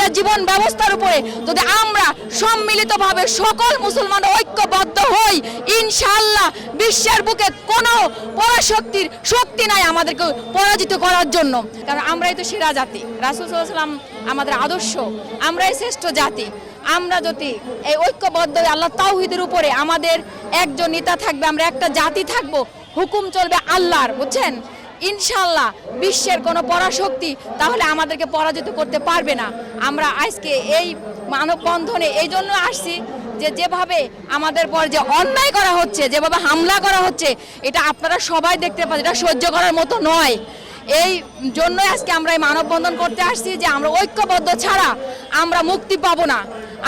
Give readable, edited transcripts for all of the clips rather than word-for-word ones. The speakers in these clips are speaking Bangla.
দেওয়া জীবন ব্যবস্থার উপরে যদি আমরা সম্মিলিতভাবে সকল মুসলমান ঐক্যবদ্ধ হই, ইনশাআল্লাহ বিশ্বের বুকে কোনো পরাশক্তির শক্তি নাই আমাদেরকে পরাজিত করার জন্য। কারণ আমরাই তো সেরা জাতি, রাসূল সাল্লাল্লাহু আলাইহি ওয়াসাল্লাম আমাদের আদর্শ, আমরাই শ্রেষ্ঠ জাতি। আমরা যদি এই ঐক্যবদ্ধ আল্লাহ তাওহীদের উপরে আমাদের একজন নেতা থাকবে, আমরা একটা জাতি থাকবো, হুকুম চলবে আল্লাহর, বুঝছেন? ইনশাআল্লাহ বিশ্বের কোনো পরাশক্তি তাহলে আমাদেরকে পরাজিত করতে পারবে না। আমরা আজকে এই মানববন্ধনে এই জন্য আসছি যে যেভাবে আমাদের পর যে অন্যায় করা হচ্ছে, যেভাবে হামলা করা হচ্ছে, এটা আপনারা সবাই দেখতে পাচ্ছেন, এটা সহ্য করার মতো নয়। এই জন্যই আজকে আমরা এই মানববন্ধন করতে আসছি যে আমরা ঐক্যবদ্ধ ছাড়া আমরা মুক্তি পাবো না।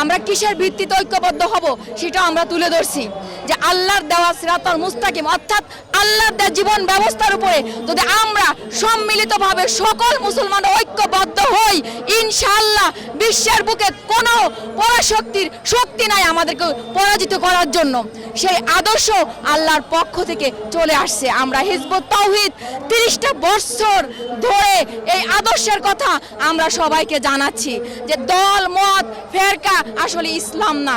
আমরা কিসের ভিত্তিতে ঐক্যবদ্ধ হব সেটা আমরা তুলে ধরছি যে আল্লাহর দেওয়া সিরাতাল মুস্তাকিম, অর্থাৎ আল্লাহর দেওয়া জীবন ব্যবস্থার উপরে যদি আমরা সম্মিলিতভাবে সকল মুসলমান ঐক্যবদ্ধ হই, ইনশাআল্লাহ বিশ্বের বুকে কোনো পরাশক্তির শক্তি নাই আমাদেরকে পরাজিত করার জন্য। সেই আদর্শ আল্লাহর পক্ষ থেকে চলে আসছে। আমরা হিজবুত তাওহীদ 30টা বছর ধরে এই আদর্শের কথা আমরা সবাইকে জানাচ্ছি যে দল মত ফেরকা আসলে ইসলাম না,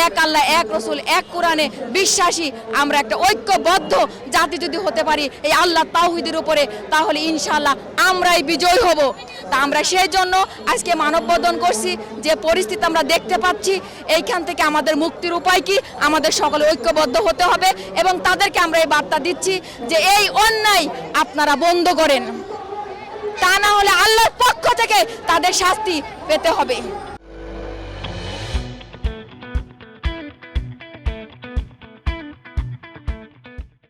এক আল্লাহ, এক রসুল, এক কোরআনে বিশ্বাসী আমরা একটা ঐক্যবদ্ধ জাতি যদি হতে পারি এই আল্লাহ তাওহীদের উপরে, তাহলে ইনশাআল্লাহ আমরাই বিজয় হব। তা আমরা সেই জন্য আজকে মানববন্ধন করছি। যে পরিস্থিতি আমরা দেখতে পাচ্ছি, এইখান থেকে আমাদের মুক্তির উপায় কি? আমাদের সকলে ঐক্যবদ্ধ হতে হবে এবং তাদেরকে আমরা এই বার্তা দিচ্ছি যে এই অন্যায় আপনারা বন্ধ করেন, তা না হলে আল্লাহর পক্ষ থেকে তাদের শাস্তি পেতে হবে।